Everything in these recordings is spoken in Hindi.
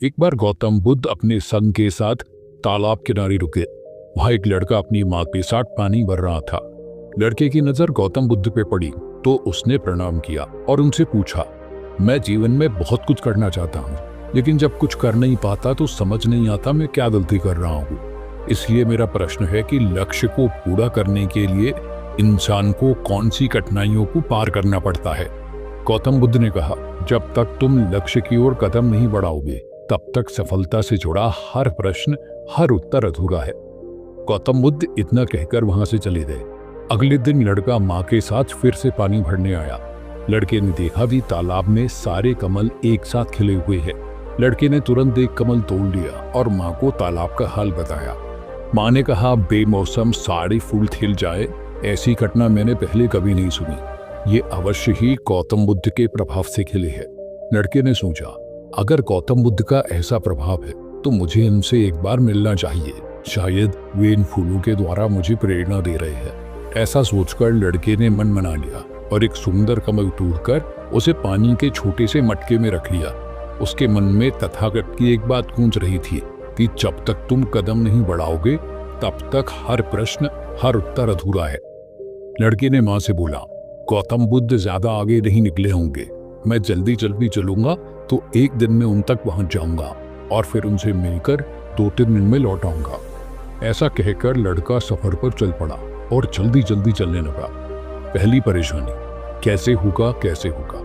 एक बार गौतम बुद्ध अपने संग के साथ तालाब किनारे रुके। वहां एक लड़का अपनी माँ के साथ पानी भर रहा था। लड़के की नजर गौतम बुद्ध पे पड़ी तो उसने प्रणाम किया और उनसे पूछा, मैं जीवन में बहुत कुछ करना चाहता हूँ, लेकिन जब कुछ कर नहीं पाता तो समझ नहीं आता मैं क्या गलती कर रहा हूँ। इसलिए मेरा प्रश्न है कि लक्ष्य को पूरा करने के लिए इंसान को कौन सी कठिनाइयों को पार करना पड़ता है। गौतम बुद्ध ने कहा, जब तक तुम लक्ष्य की ओर कदम नहीं बढ़ाओगे तब तक सफलता से जुड़ा हर प्रश्न, हर उत्तर अधूरा है। गौतम बुद्ध इतना कहकर वहां से चले गए। अगले दिन लड़का माँ के साथ फिर से पानी भरने आया। लड़के ने देखा भी तालाब में सारे कमल एक साथ खिले हुए हैं। लड़के ने तुरंत एक कमल तोड़ लिया और माँ को तालाब का हाल बताया। माँ ने कहा, बेमौसम सारे फूल खिल जाए, ऐसी घटना मैंने पहले कभी नहीं सुनी। ये अवश्य ही गौतम बुद्ध के प्रभाव से खिले है। लड़के ने सोचा, अगर गौतम बुद्ध का ऐसा प्रभाव है तो मुझे इनसे एक बार मिलना चाहिए। शायद वे इन फूलों के द्वारा मुझे प्रेरणा दे रहे हैं। ऐसा सोचकर लड़के ने मन बना लिया और एक सुंदर कमल तोड़कर उसे पानी के छोटे से मटके में रख लिया। उसके मन में तथागत की एक बात गूंज रही थी कि जब तक तुम कदम नहीं बढ़ाओगे तब तक हर प्रश्न, हर उत्तर अधूरा है। लड़के ने माँ से बोला, गौतम बुद्ध ज्यादा आगे नहीं निकले होंगे, मैं जल्दी जल्दी चलूंगा तो एक दिन में उन तक पहुंच जाऊंगा और फिर उनसे मिलकर 2-3 दिन में लौट आऊंगा। ऐसा कहकर लड़का सफर पर चल पड़ा और जल्दी जल्दी चलने लगा। पहली परेशानी, कैसे होगा कैसे होगा।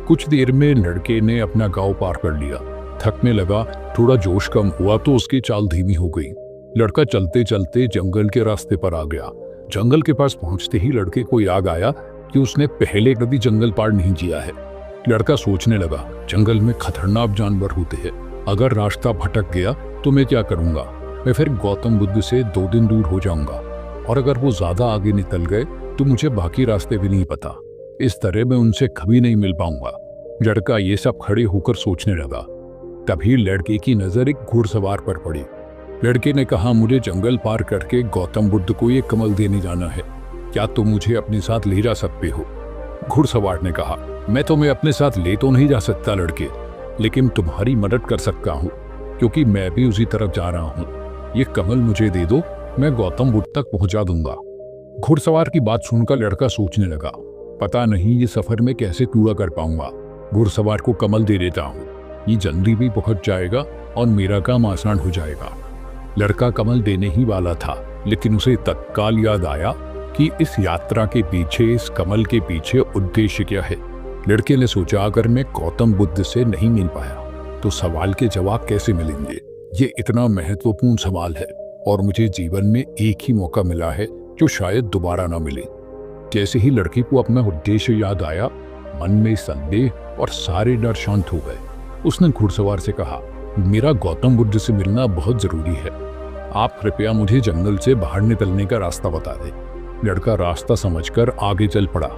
कुछ देर में लड़के ने अपना गांव पार कर लिया। थकने लगा, थोड़ा जोश कम हुआ तो उसकी चाल धीमी हो गई। लड़का चलते चलते जंगल के रास्ते पर आ गया। जंगल के पास पहुंचते ही लड़के को याद आया कि उसने पहले कभी जंगल पार नहीं किया है। लड़का सोचने लगा, जंगल में खतरनाक जानवर होते हैं, अगर रास्ता भटक गया तो मैं क्या करूंगा। मैं फिर गौतम बुद्ध से 2 दिन दूर हो जाऊंगा और अगर वो ज्यादा आगे निकल गए तो मुझे बाकी रास्ते भी नहीं पता। इस तरह मैं उनसे कभी नहीं मिल पाऊंगा। लड़का ये सब खड़े होकर सोचने लगा। तभी लड़के की नजर एक घुड़सवार पर पड़ी। लड़के ने कहा, मुझे जंगल पार करके गौतम बुद्ध को ये कमल देने जाना है, क्या तुम मुझे अपने साथ ले जा सकते हो। घुड़सवार ने कहा, मैं तुम्हें अपने साथ ले तो नहीं जा सकता लड़के, लेकिन तुम्हारी मदद कर सकता हूँ क्योंकि मैं भी उसी तरफ जा रहा हूँ। ये कमल मुझे दे दो, मैं गौतम बुद्ध तक पहुंचा दूंगा। घुड़सवार की बात सुनकर लड़का सोचने लगा, पता नहीं ये सफर में कैसे पूरा कर पाऊंगा। घुड़सवार को कमल दे देता हूँ, ये जल्दी भी पहुंच जाएगा और मेरा काम आसान हो जाएगा। लड़का कमल देने ही वाला था, लेकिन उसे तत्काल याद आया कि इस यात्रा के पीछे, इस कमल के पीछे उद्देश्य क्या है। लड़के ने सोचा, अगर मैं गौतम बुद्ध से नहीं मिल पाया तो सवाल के जवाब कैसे मिलेंगे। ये इतना महत्वपूर्ण सवाल है और मुझे जीवन में एक ही मौका मिला है जो शायद दोबारा ना मिले। जैसे ही लड़के को अपना उद्देश्य याद आया, मन में संदेह और सारे डर शांत हो गए। उसने घुड़सवार से कहा, मेरा गौतम बुद्ध से मिलना बहुत जरूरी है, आप कृपया मुझे जंगल से बाहर निकलने का रास्ता बता दें। लड़का रास्ता समझकर आगे चल पड़ा।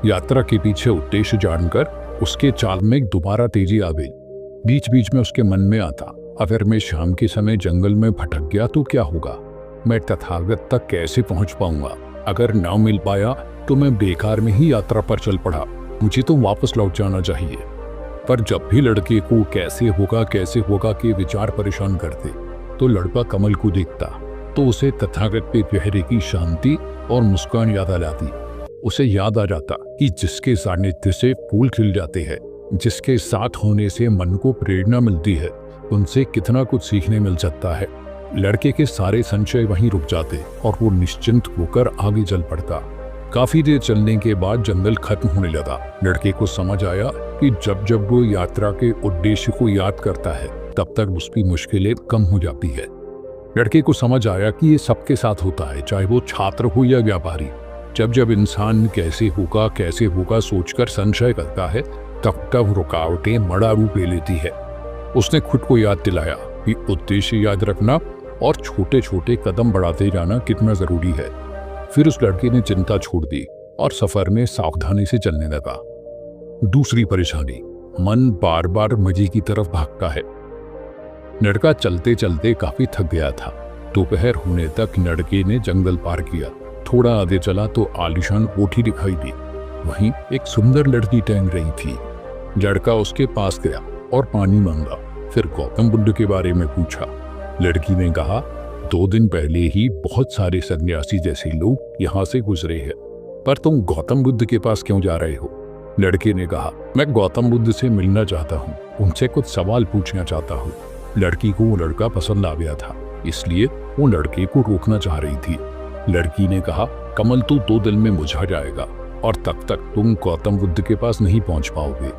यात्रा के पीछे उद्देश्य जानकर उसके चाल में दोबारा तेजी आ गई। बीच बीच में उसके मन में आता, अगर मैं शाम के समय जंगल में भटक गया तो क्या होगा, मैं तथागत तक कैसे पहुंच पाऊंगा। अगर ना मिल पाया तो मैं बेकार में ही यात्रा पर चल पड़ा, मुझे तो वापस लौट जाना चाहिए। पर जब भी लड़के को कैसे होगा के विचार परेशान करते तो लड़का कमल को देखता तो उसे तथागत पे चेहरे की शांति और मुस्कान याद आ जाती। उसे याद आ जाता कि जिसके सानिध्य से फूल खिल जाते हैं, जिसके साथ होने से मन को प्रेरणा मिलती है, उनसे कितना कुछ सीखने मिल सकता है। लड़के के सारे संशय वहीं रुक जाते और वो निश्चिंत होकर आगे चल पड़ता। काफी देर चलने के बाद जंगल खत्म होने लगा। लड़के को समझ आया कि जब जब वो यात्रा के उद्देश्य को याद करता है तब तक उसकी मुश्किलें कम हो जाती है। लड़के को समझ आया कि ये सबके साथ होता है, चाहे वो छात्र हो या व्यापारी। जब जब इंसान कैसे होगा सोचकर संशय करता है तब तब रुकावटें बड़ा रूप ले लेती है। उसने खुद को याद दिलाया कि उद्देश्य याद रखना और छोटे छोटे कदम बढ़ाते जाना कितना जरूरी है। फिर उस लड़के ने चिंता छोड़ दी और सफर में सावधानी से चलने लगा। दूसरी परेशानी, मन बार बार मजे की तरफ भागता है। लड़का चलते चलते काफी थक गया था। दोपहर होने तक लड़के ने जंगल पार किया। थोड़ा आगे चला तो आलीशान कोठी दिखाई दी। वहीं एक सुंदर लड़की टहल रही थी। लड़का उसके पास गया और पानी मांगा। फिर गौतम बुद्ध के बारे में पूछा। लड़की ने कहा, 2 दिन पहले ही बहुत सारे सन्यासी जैसे लोग यहाँ से गुजरे हैं, पर तुम गौतम बुद्ध के पास क्यों जा रहे हो? लड़के ने कहा, मैं गौतम बुद्ध से मिलना चाहता हूँ, उनसे कुछ सवाल पूछना चाहता हूँ। लड़की को वो लड़का पसंद आ गया था, इसलिए वो लड़के को रोकना चाह रही थी। लड़की ने कहा, कमल तो 2 दिन में मुरझा जाएगा और तब तक तुम गौतम बुद्ध के पास नहीं पहुंच पाओगे।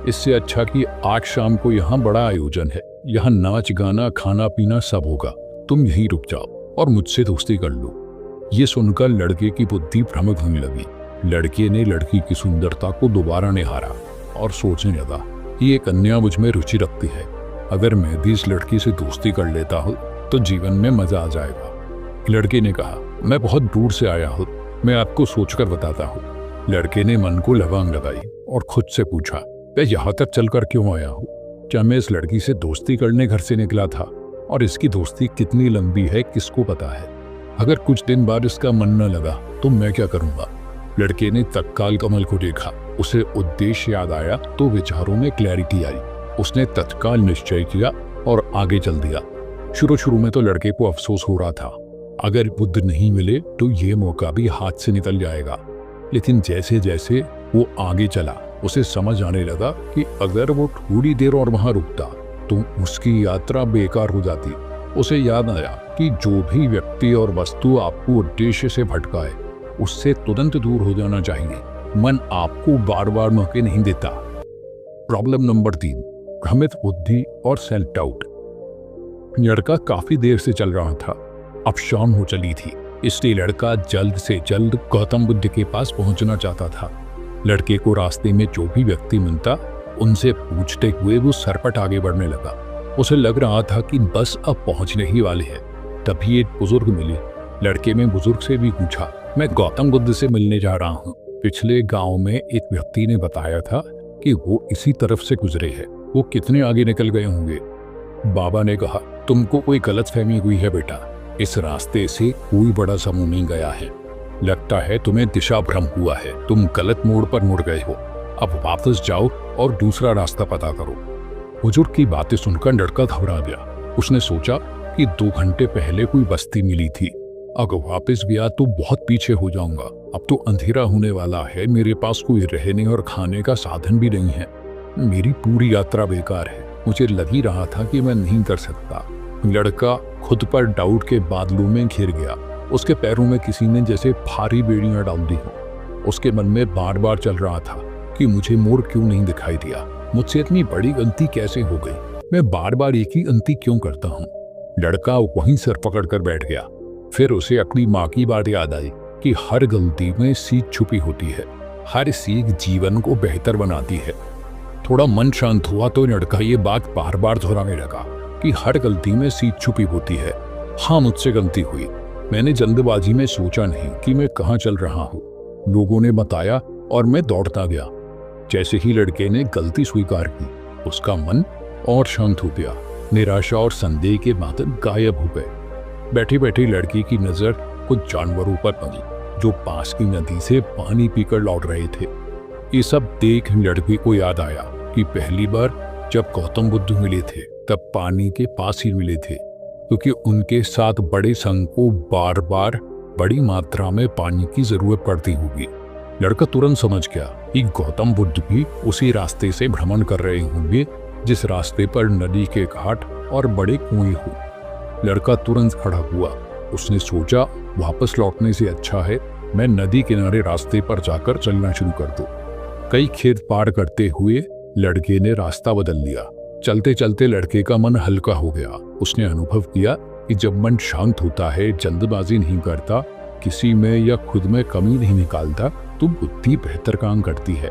इससे अच्छा कि आज शाम को यहाँ बड़ा आयोजन है, यहाँ नाच गाना खाना पीना सब होगा, तुम यहीं रुक जाओ और मुझसे दोस्ती कर लो। ये सुनकर लड़के की बुद्धि भ्रमित होने लगी। लड़के ने लड़की की सुंदरता को दोबारा निहारा और सोचने लगा कि ये कन्या मुझ में रुचि रखती है, अगर मैं भी इस लड़की से दोस्ती कर लेता हूँ तो जीवन में मजा आ जाएगा। लड़के ने कहा, मैं बहुत दूर से आया हूँ, मैं आपको सोचकर बताता हूँ। लड़के ने मन को लगाम लगाई और खुद से पूछा, मैं यहाँ तक चलकर क्यों आया हूँ? क्या मैं इस लड़की से दोस्ती करने घर से निकला था? और इसकी दोस्ती कितनी लंबी है किसको पता है? अगर कुछ दिन बाद इसका मन न लगा तो मैं क्या करूँगा? लड़के ने तत्काल कमल को देखा, उसे उद्देश्य याद आया तो विचारों में क्लैरिटी आई। उसने तत्काल निश्चय किया और आगे चल दिया। शुरू में तो लड़के को अफसोस हो रहा था, अगर बुद्ध नहीं मिले तो ये मौका भी हाथ से निकल जाएगा। लेकिन जैसे जैसे वो आगे चला उसे समझ आने लगा कि अगर वो थोड़ी देर और वहां रुकता तो उसकी यात्रा बेकार हो जाती। उसे याद आया कि जो भी व्यक्ति और वस्तु आपको उद्देश्य से भटकाए उससे तुरंत दूर हो जाना चाहिए। मन आपको बार बार मौके नहीं देता। प्रॉब्लम नंबर 3, भ्रमित बुद्धि और सेल्फ डाउट। लड़का काफी देर से चल रहा था, अब शाम हो चली थी, इसलिए लड़का जल्द से जल्द गौतम बुद्ध के पास पहुंचना चाहता था। लड़के को रास्ते में जो भी व्यक्ति मिलता उनसे पूछते हुए वो सरपट आगे बढ़ने लगा। उसे लग रहा था कि बस अब पहुंचने ही वाले हैं। तभी एक बुजुर्ग मिले। लड़के ने बुजुर्ग से भी पूछा, मैं गौतम बुद्ध से मिलने जा रहा हूँ। पिछले गांव में एक व्यक्ति ने बताया था कि वो इसी तरफ से गुजरे हैं, वो कितने आगे निकल गए होंगे। बाबा ने कहा, तुमको कोई गलतफहमी हुई है बेटा, इस रास्ते से कोई बड़ा समूह नहीं गया है, लगता है तुम्हें दिशा भ्रम हुआ है, तुम गलत मोड़ पर मुड़ गए हो, अब वापस जाओ और दूसरा रास्ता पता करो। बुजुर्ग की बातें सुनकर लड़का घबरा गया। उसने सोचा कि 2 घंटे पहले कोई बस्ती मिली थी, अगर वापस गया तो बहुत पीछे हो जाऊंगा। अब तो अंधेरा होने वाला है, मेरे पास कोई रहने और खाने का साधन भी नहीं है, मेरी पूरी यात्रा बेकार है, मुझे लग ही रहा था कि मैं नहीं कर सकता। लड़का खुद पर डाउट के बादलों में घिर गया। उसके पैरों में किसी ने जैसे भारी बेड़ियां डाल दी हो। उसके मन में बार बार चल रहा था कि मुझे मोड़ क्यों नहीं दिखाई दिया, मुझसे इतनी बड़ी गलती कैसे हो गई, मैं बार बार एक ही गलती क्यों करता हूँ। लड़का वहीं सर पकड़कर बैठ गया। फिर उसे अपनी माँ की बात याद आई कि हर गलती में सीख छुपी होती है, हर सीख जीवन को बेहतर बनाती है। थोड़ा मन शांत हुआ तो लड़का ये बात बार बार दोहराने लगा कि हर गलती में सीख छुपी होती है। हाँ, मुझसे गलती हुई, मैंने जल्दबाजी में सोचा नहीं कि मैं कहाँ चल रहा हूँ, लोगों ने बताया और मैं दौड़ता गया। जैसे ही लड़के ने गलती स्वीकार की उसका मन और शांत हो गया। निराशा और संदेह के बादल गायब हो गए। बैठी बैठी लड़की की नजर कुछ जानवरों पर पड़ी जो पास की नदी से पानी पीकर लौट रहे थे। ये सब देख लड़की को याद आया कि पहली बार जब गौतम बुद्ध मिले थे तब पानी के पास ही मिले थे, क्योंकि उनके साथ बड़े संघ को बार बार बड़ी मात्रा में पानी की जरूरत पड़ती होगी। लड़का तुरंत समझ गया कि गौतम बुद्ध भी उसी रास्ते से भ्रमण कर रहे होंगे जिस रास्ते पर नदी के घाट और बड़े कुएं हो। लड़का तुरंत खड़ा हुआ। उसने सोचा, वापस लौटने से अच्छा है मैं नदी किनारे रास्ते पर जाकर चलना शुरू कर दूं। कई खेत पार करते हुए लड़के ने रास्ता बदल लिया। चलते चलते लड़के का मन हल्का हो गया। उसने अनुभव किया कि जब मन शांत होता है, जल्दबाजी नहीं करता, किसी में या खुद में कमी नहीं निकालता, तो बुद्धि बेहतर काम करती है।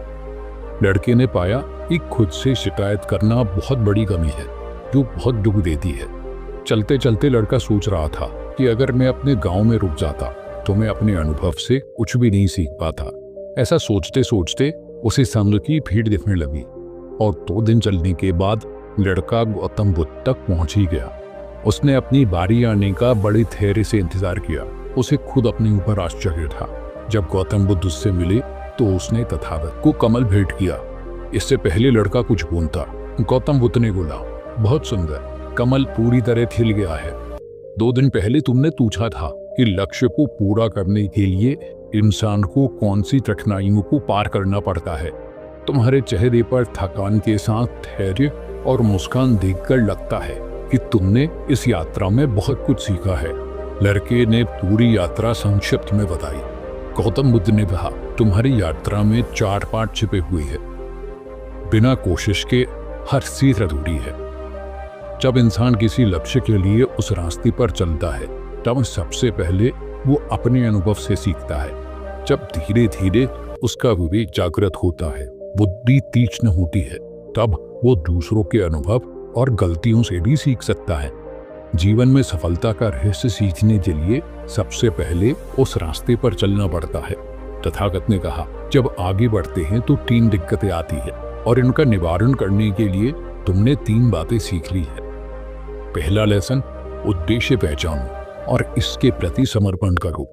लड़के ने पाया कि खुद से शिकायत करना बहुत बड़ी कमी है जो बहुत दुख देती है। चलते चलते लड़का सोच रहा था कि अगर मैं अपने गांव में रुक जाता तो मैं अपने अनुभव से कुछ भी नहीं सीख पाता। ऐसा सोचते सोचते उसे सामने की भीड़ दिखने लगी और 2 दिन चलने के बाद लड़का गौतम बुद्ध तक पहुंच ही गया। उसने अपनी बारी आने का बड़े धैर्य से इंतजार किया। उसे खुद अपने ऊपर आश्चर्य था। जब गौतम बुद्ध उससे मिले तो उसने तथागत को कमल भेंट किया। इससे पहले लड़का कुछ बोलता। गौतम बुद्ध ने बोला, बहुत सुंदर। कमल पूरी तरह खिल गया है। 2 दिन पहले तुमने पूछा था कि लक्ष्य को पूरा करने के लिए इंसान को कौन सी कठिनाइयों को पार करना पड़ता है। तुम्हारे चेहरे पर थकान के साथ धैर्य और मुस्कान देखकर लगता है कि तुमने इस यात्रा में बहुत कुछ सीखा है। लड़के ने पूरी यात्रा संक्षिप्त में बताई। गौतम बुद्ध ने कहा, तुम्हारी यात्रा में 4 पार्ट छिपे हुए हैं। बिना कोशिश के हर चीज अधूरी है। जब इंसान किसी लक्ष्य के लिए उस रास्ते पर चलता है तब सबसे पहले वो अपने अनुभव से सीखता है। जब धीरे धीरे उसका विवेक जागृत होता है, बुद्धि तीक्ष्ण होती है, तब वो दूसरों के अनुभव और गलतियों से भी सीख सकता है। जीवन में सफलता का रहस्य सीखने के लिए सबसे पहले उस रास्ते पर चलना पड़ता है। तथागत ने कहा, जब आगे बढ़ते हैं तो 3 दिक्कतें आती है और इनका निवारण करने के लिए तुमने 3 बातें सीख ली है। पहला लेसन, उद्देश्य पहचानो और इसके प्रति समर्पण करो।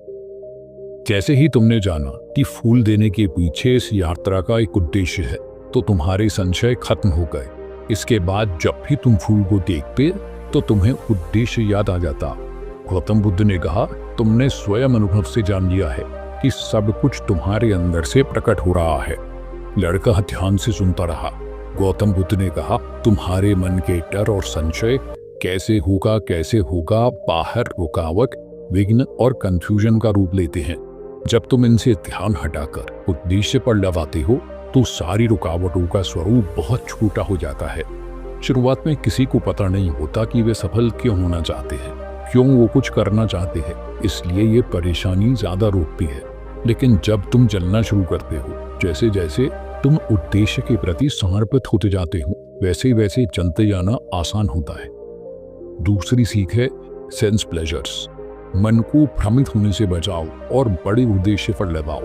जैसे ही तुमने जाना कि फूल देने के पीछे इस यात्रा का एक उद्देश्य है, तो तुम्हारे संशय खत्म हो गए। इसके बाद जब भी तुम फूल को देखते तो तुम्हें उद्देश्य याद आ जाता। गौतम बुद्ध ने कहा, तुमने स्वयं अनुभव से जान लिया है कि सब कुछ तुम्हारे अंदर से प्रकट हो रहा है। लड़का ध्यान से सुनता रहा। गौतम बुद्ध ने कहा, तुम्हारे मन के डर और संशय कैसे होगा बाहर रुकावट, विघ्न और कंफ्यूजन का रूप लेते हैं। जब तुम इनसे ध्यान हटाकर उद्देश्य पर लगाते हो तो सारी रुकावटों का स्वरूप बहुत छोटा हो जाता है। शुरुआत में किसी को पता नहीं होता कि वे सफल क्यों होना चाहते हैं, क्यों वो कुछ करना चाहते हैं, इसलिए ये परेशानी ज्यादा रोकती है। लेकिन जब तुम चलना शुरू करते हो, जैसे जैसे तुम उद्देश्य के प्रति समर्पित होते जाते हो, वैसे वैसे चलते जाना आसान होता है। दूसरी सीख है सेंस प्लेजर्स। मन को भ्रमित होने से बचाओ और बड़े उद्देश्य पर लगाओ।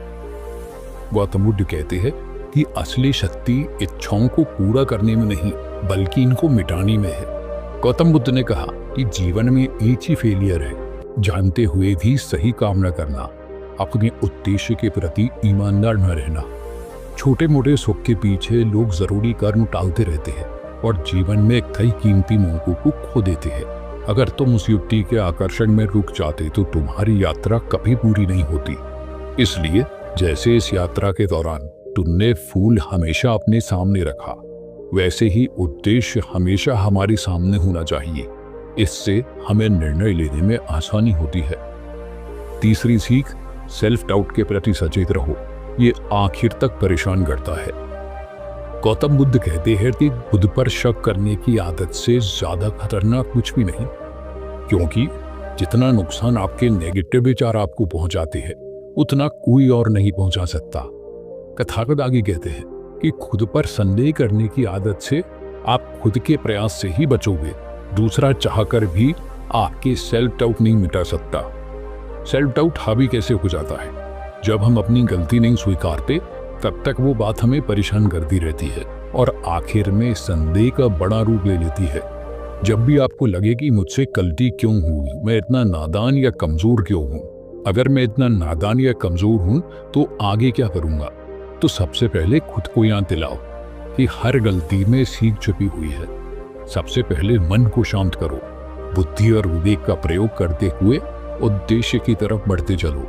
गौतम बुद्ध कहते हैं कि असली शक्ति इच्छाओं को पूरा करने में नहीं बल्कि इनको मिटाने में है। गौतम बुद्ध ने कहा कि जीवन में एक ही फेलियर है, जानते हुए भी सही काम न करना, अपने उद्देश्य के प्रति ईमानदार न रहना। छोटे मोटे सुख के पीछे लोग जरूरी कर्म टालते रहते हैं और जीवन में कई कीमती मौकों को खो देते हैं। अगर तुम उस युक्ति के आकर्षण में रुक जाते तो तुम्हारी यात्रा कभी पूरी नहीं होती। इसलिए जैसे इस यात्रा के दौरान तुमने फूल हमेशा अपने सामने रखा, वैसे ही उद्देश्य हमेशा हमारे सामने होना चाहिए। इससे हमें निर्णय लेने में आसानी होती है। तीसरी सीख, सेल्फ डाउट के प्रति सचेत रहो। ये आखिर तक परेशान करता है। गौतम बुद्ध कहते हैं कि खुद पर शक करने की आदत से ज्यादा खतरनाक कुछ भी नहीं, क्योंकि जितना नुकसान आपके नेगेटिव विचार आपको पहुंचाते हैं उतना कोई और नहीं पहुंचा सकता। कथागत आगे कहते हैं कि खुद पर संदेह करने की आदत से आप खुद के प्रयास से ही बचोगे। दूसरा चाहकर भी आपके सेल्फ डाउट नहीं मिटा सकता। सेल्फ डाउट हावी कैसे हो जाता है? जब हम अपनी गलती नहीं स्वीकारते तब तक वो बात हमें परेशान करती रहती है और आखिर में संदेह का बड़ा रूप ले लेती है। जब भी आपको लगे कि मुझसे गलती क्यों हुई, मैं इतना नादान या कमजोर क्यों हूँ, अगर मैं इतना नादान या कमजोर हूँ तो आगे क्या करूँगा, तो सबसे पहले खुद को याद दिलाओ कि हर गलती में सीख छुपी हुई है। सबसे पहले मन को शांत करो, बुद्धि और विवेक का प्रयोग करते हुए उद्देश्य की तरफ बढ़ते चलो।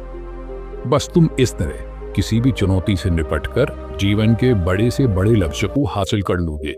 बस तुम इस तरह किसी भी चुनौती से निपटकर जीवन के बड़े से बड़े लक्ष्य को हासिल कर लोगे।